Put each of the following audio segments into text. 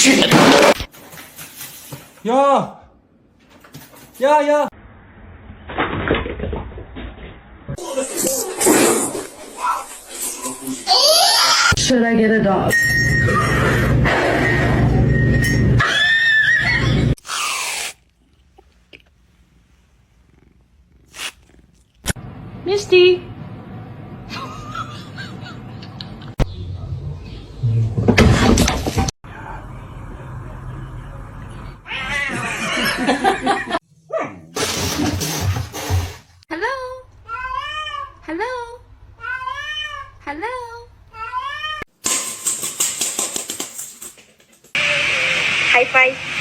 shit! Ja! Ja, ja! Should I get a dog? Misty! Hello? Hello? Hello? High five.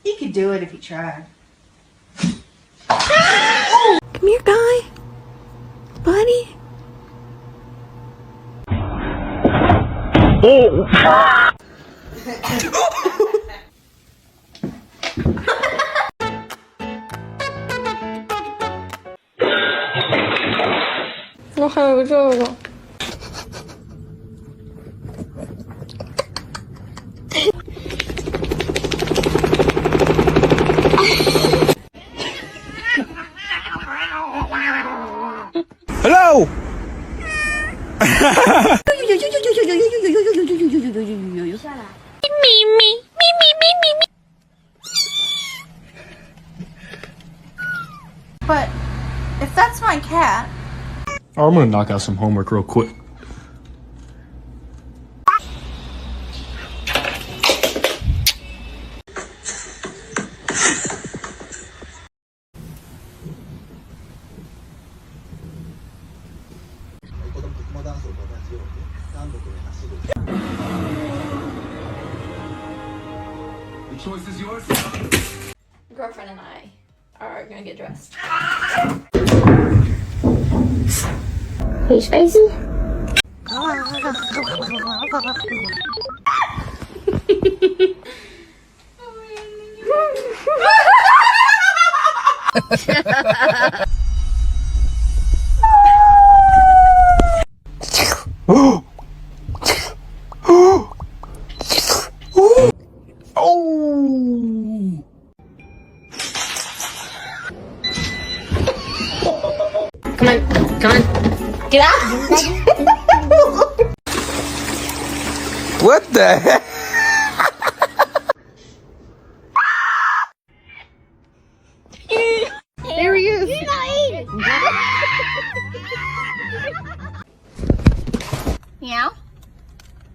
You could do it if you tried. Come here, guy. Buddy.我还有这个。Hello! But if that's my cat, Oh, I'm gonna knock out some homework real quick. The choice is yours. Girlfriend and I are gonna get dressed. He's crazy. Come on, come on. Get out! What the heck? There he is. He's not eating. Meow.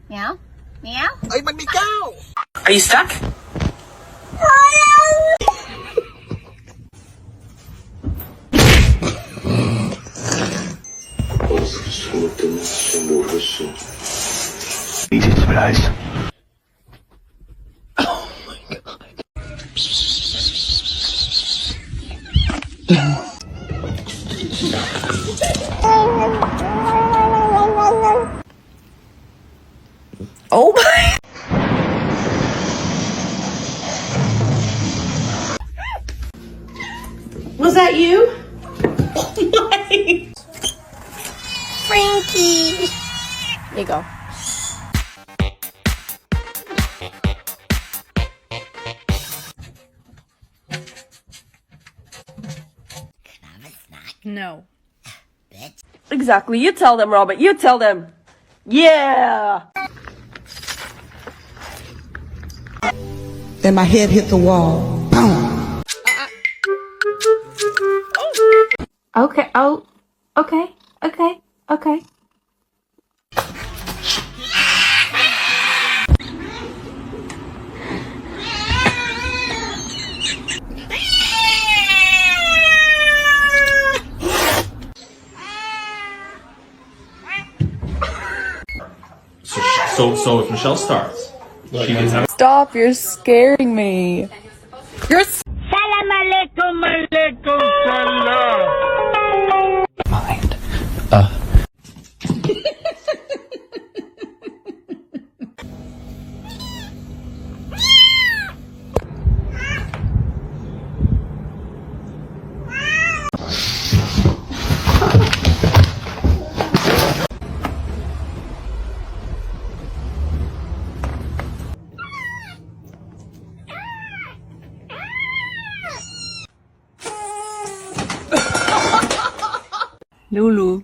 Meow. Meow. Ay-maneka! Are you stuck? Easy surprise. Oh my god. Oh my. was that you? Frankie. There you go. No. Exactly. You tell them, Robert. You tell them. Yeah. Then my head hit the wall. Boom. Okay. Oh. Okay. Okay. Okay. So if Michelle starts, she gets out. Stop, you're scaring me. You're Salam alaikum, alaikum salam. Mind. Lulu.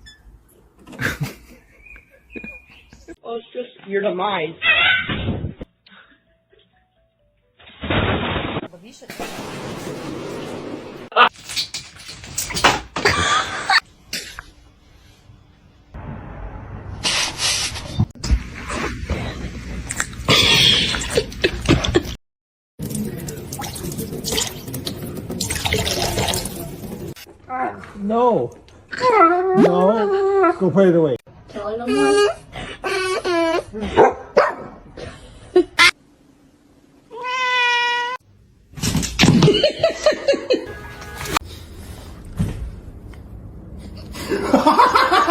Well, it's just your demise. No. No. Go put it away.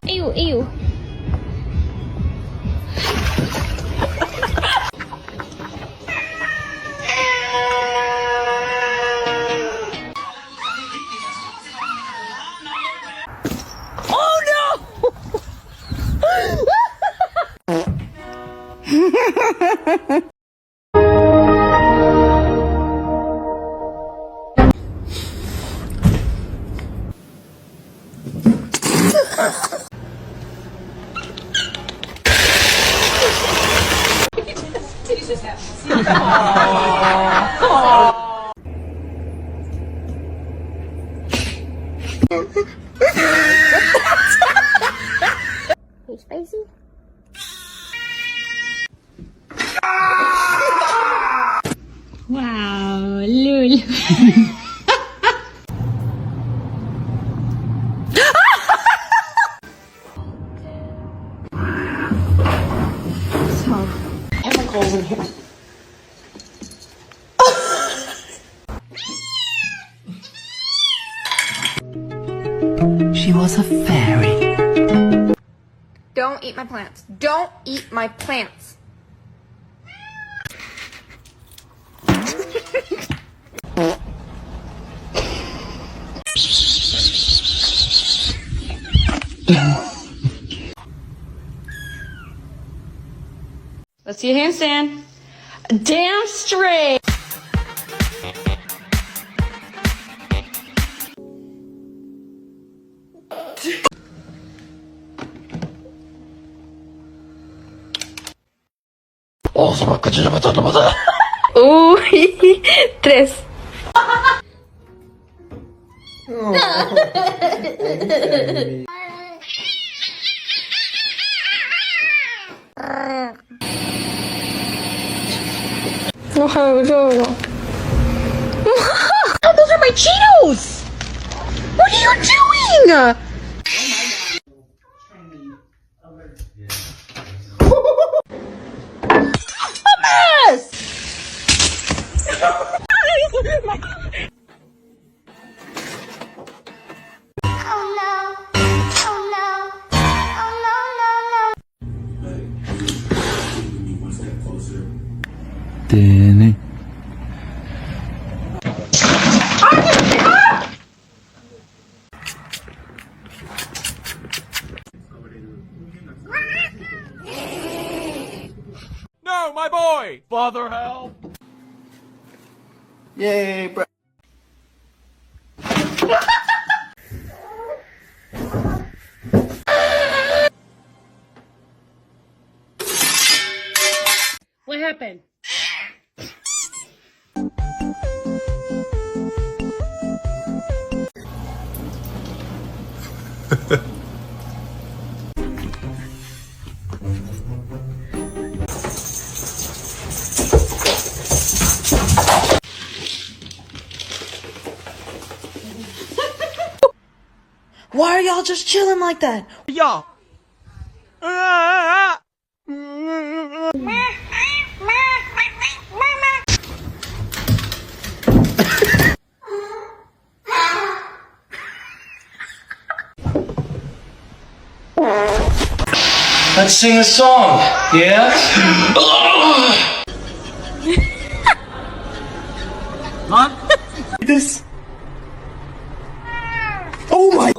Ew, ew. You spicy? Wow, Lulu. Chemicals in here. She was a fairy. Don't eat my plants. Don't eat my plants. Let's see a handstand. Damn straight. Tres. No, those are my Cheetos! What are you doing? A mess! Danny. No, my boy! Father, help! Yay, bro. What happened? Why are y'all just chilling like that? Y'all. Let's sing a song, yeah? Huh? This. Oh my.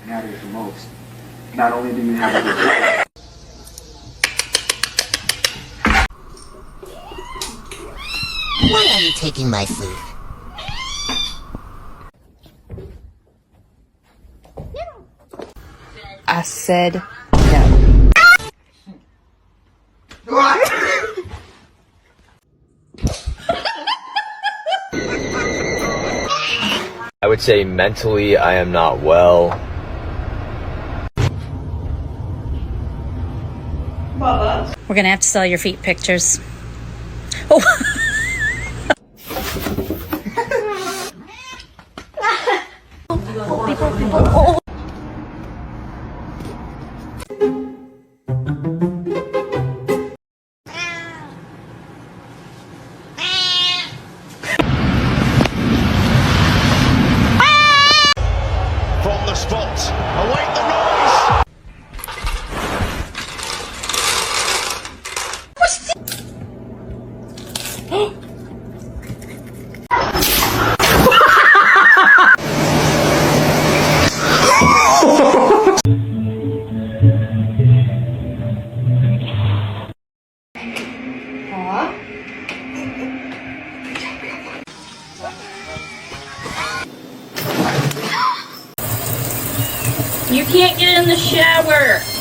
Matters the most. Not only do you have a good Why are you taking my food? I said no. I would say mentally I am not well. We're gonna have to sell your feet pictures. Oh. From the spot, await the noise! You can't get in the shower.